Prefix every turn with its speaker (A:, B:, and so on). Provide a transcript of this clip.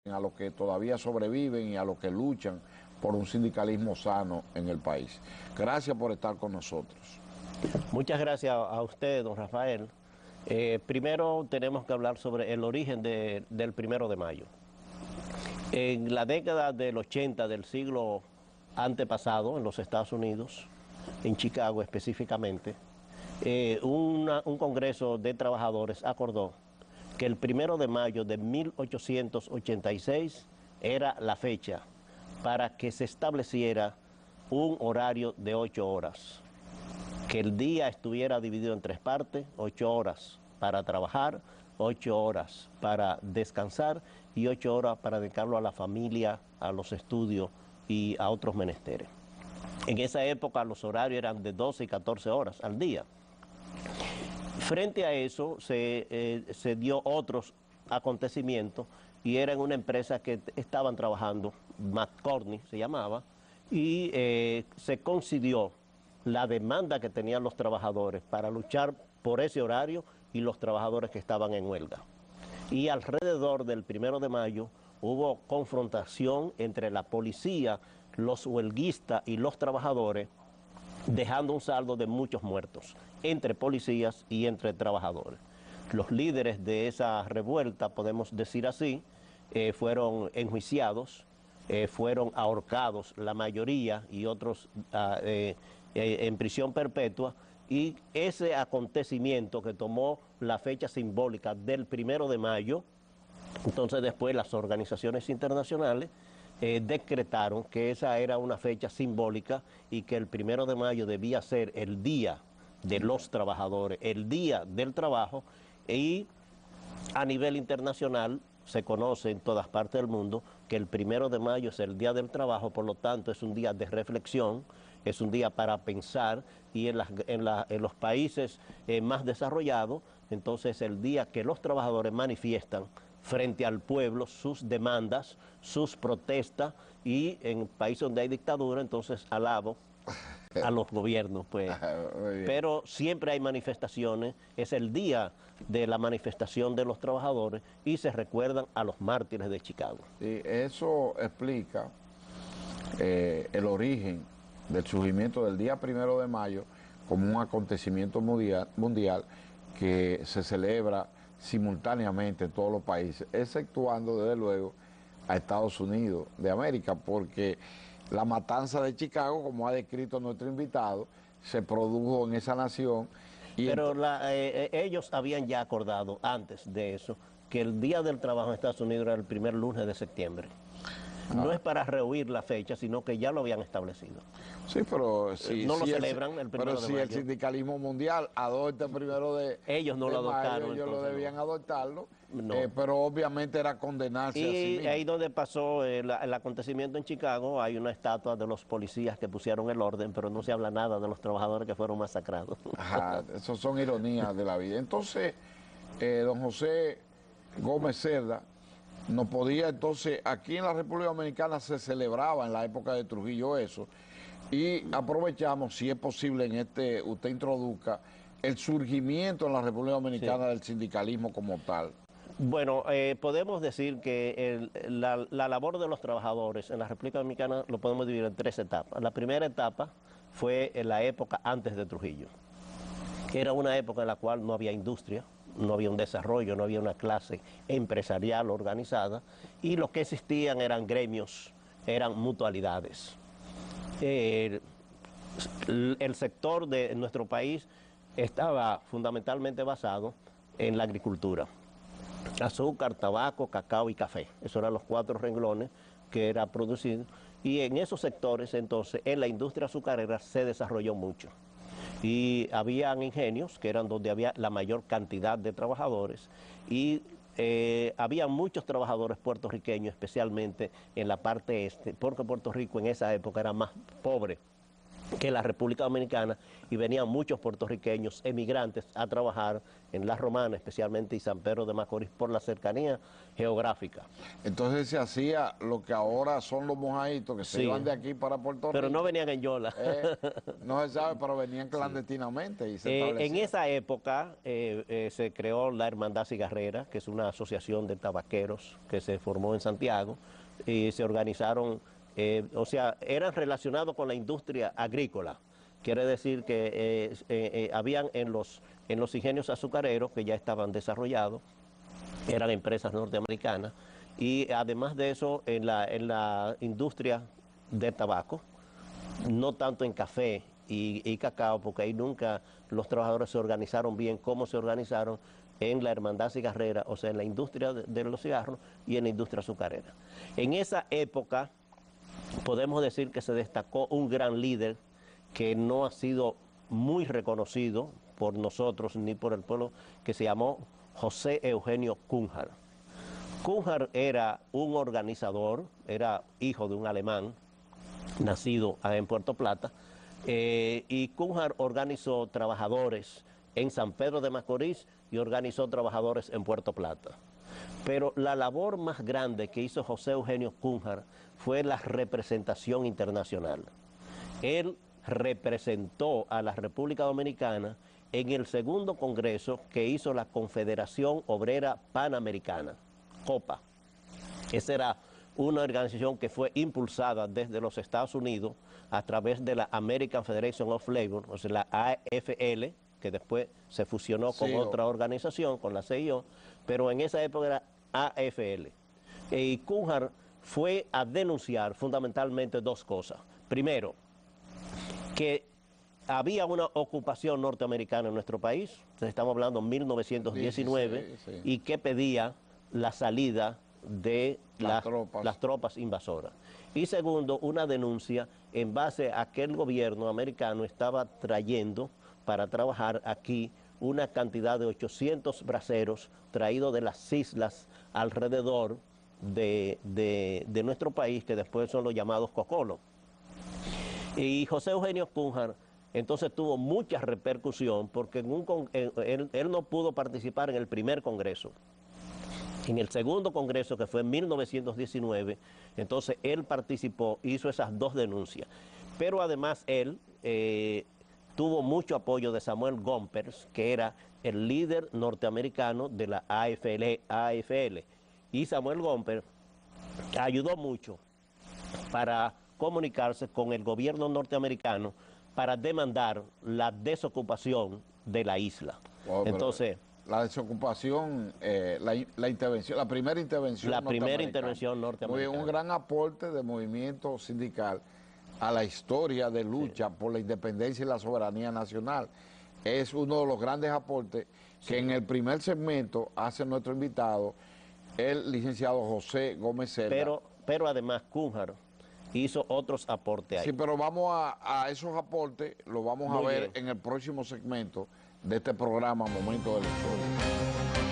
A: a los que todavía sobreviven y a los que luchan por un sindicalismo sano en el país. Gracias por estar con nosotros.
B: Muchas gracias a usted, don Rafael. Primero tenemos que hablar sobre el origen del 1 de mayo. En la década del 80 del siglo antepasado, en los Estados Unidos, en Chicago específicamente, un congreso de trabajadores acordó que el 1 de mayo de 1886 era la fecha para que se estableciera un horario de 8 horas, que el día estuviera dividido en 3 partes, 8 horas para trabajar, 8 horas para descansar y 8 horas para dedicarlo a la familia, a los estudios y a otros menesteres. En esa época los horarios eran de 12 y 14 horas al día. Frente a eso se dio otros acontecimientos y era en una empresa que estaban trabajando, McCorney se llamaba, y se concedió la demanda que tenían los trabajadores para luchar por ese horario y los trabajadores que estaban en huelga. Y alrededor del 1 de mayo hubo confrontación entre la policía, los huelguistas y los trabajadores, dejando un saldo de muchos muertos entre policías y entre trabajadores. Los líderes de esa revuelta, podemos decir así, fueron enjuiciados, fueron ahorcados la mayoría y otros en prisión perpetua, y ese acontecimiento que tomó la fecha simbólica del 1 de mayo, entonces después las organizaciones internacionales decretaron que esa era una fecha simbólica y que el 1 de mayo debía ser el día de los trabajadores, el día del trabajo, y a nivel internacional se conoce en todas partes del mundo que el 1 de mayo es el día del trabajo, por lo tanto es un día de reflexión, es un día para pensar, y en los países más desarrollados, entonces el día que los trabajadores manifiestan frente al pueblo sus demandas, sus protestas, y en países donde hay dictadura, entonces alabo a los gobiernos, pues. Pero siempre hay manifestaciones, es el día de la manifestación de los trabajadores y se recuerdan a los mártires de Chicago.
A: Sí, eso explica el origen del surgimiento del día 1 de mayo como un acontecimiento mundial que se celebra simultáneamente en todos los países, exceptuando desde luego a Estados Unidos de América, porque la matanza de Chicago, como ha descrito nuestro invitado, se produjo en esa nación.
B: Pero ellos habían ya acordado antes de eso que el Día del Trabajo en Estados Unidos era el primer lunes de septiembre. No es para rehuir la fecha, sino que ya lo habían establecido.
A: Sí, pero si,
B: no lo celebran el 1 de mayo.
A: Pero si el sindicalismo mundial adopta el 1
B: ellos no lo adoptaron,
A: ellos lo debían adoptarlo,
B: no.
A: Pero obviamente era condenarse a sí mismo.
B: Y ahí donde pasó el acontecimiento en Chicago, hay una estatua de los policías que pusieron el orden, pero no se habla nada de los trabajadores que fueron masacrados.
A: Ajá, eso son ironías de la vida. Entonces, don José Gómez Cerda no podía, entonces, aquí en la República Dominicana se celebraba en la época de Trujillo eso, y aprovechamos, si es posible, usted introduzca el surgimiento en la República Dominicana del sindicalismo como tal.
B: Bueno, podemos decir que la labor de los trabajadores en la República Dominicana lo podemos dividir en 3 etapas. La primera etapa fue en la época antes de Trujillo, que era una época en la cual no había industria, no había un desarrollo, no había una clase empresarial organizada, y lo que existían eran gremios, eran mutualidades. El sector de nuestro país estaba fundamentalmente basado en la agricultura: azúcar, tabaco, cacao y café. Esos eran los 4 renglones que era producido, y en esos sectores entonces en la industria azucarera se desarrolló mucho. Y habían ingenios que eran donde había la mayor cantidad de trabajadores, y había muchos trabajadores puertorriqueños, especialmente en la parte este, porque Puerto Rico en esa época era más pobre que la República Dominicana, y venían muchos puertorriqueños emigrantes a trabajar en La Romana, especialmente en San Pedro de Macorís, por la cercanía geográfica.
A: Entonces se hacía lo que ahora son los mojaditos, que se
B: Sí,
A: iban de aquí para Puerto Rico.
B: pero no venían en yola.
A: No se sabe, pero venían clandestinamente y se
B: En
A: establecían.
B: esa época se creó la Hermandad Cigarrera, que es una asociación de tabaqueros que se formó en Santiago, y se organizaron, o sea, eran relacionados con la industria agrícola. Quiere decir que habían en los ingenios azucareros, que ya estaban desarrollados, eran empresas norteamericanas, y además de eso en la industria del tabaco, no tanto en café y cacao, porque ahí nunca los trabajadores se organizaron bien como se organizaron en la Hermandad Cigarrera, o sea, en la industria de los cigarros y en la industria azucarera. En esa época podemos decir que se destacó un gran líder que no ha sido muy reconocido por nosotros ni por el pueblo, que se llamó José Eugenio Cunhar. Cunhar era un organizador, era hijo de un alemán, nacido en Puerto Plata, y Cunhar organizó trabajadores en San Pedro de Macorís y organizó trabajadores en Puerto Plata. Pero la labor más grande que hizo José Eugenio Cunhar fue la representación internacional. Él representó a la República Dominicana en el segundo congreso que hizo la Confederación Obrera Panamericana, COPA. Esa era una organización que fue impulsada desde los Estados Unidos a través de la American Federation of Labor, o sea, la AFL, que después se fusionó con otra organización, con la CIO, pero en esa época era AFL. Y Cunhar fue a denunciar fundamentalmente dos cosas. Primero, que había una ocupación norteamericana en nuestro país, estamos hablando de 1919, y que pedía la salida de las tropas invasoras. Y segundo, una denuncia en base a que el gobierno americano estaba trayendo para trabajar aquí una cantidad de 800 braceros traídos de las islas alrededor de nuestro país, que después son los llamados cocolos. Y José Eugenio Cunhar entonces tuvo mucha repercusión porque él no pudo participar en el primer congreso. En el segundo congreso, que fue en 1919, entonces él participó, hizo esas dos denuncias. Pero además él tuvo mucho apoyo de Samuel Gompers, que era el líder norteamericano de la AFL. Y Samuel Gompers ayudó mucho para comunicarse con el gobierno norteamericano para demandar la desocupación de la isla.
A: Wow,
B: entonces,
A: la desocupación, la intervención, la primera intervención norteamericana. Muy bien, un gran aporte de movimiento sindical a la historia de lucha por la independencia y la soberanía nacional. Es uno de los grandes aportes que en el primer segmento hace nuestro invitado, el licenciado José Gómez Cerda.
B: Pero además Cunhar hizo otros aportes ahí.
A: Sí, pero vamos a esos aportes, los vamos a ver en el próximo segmento de este programa Momento de la Historia.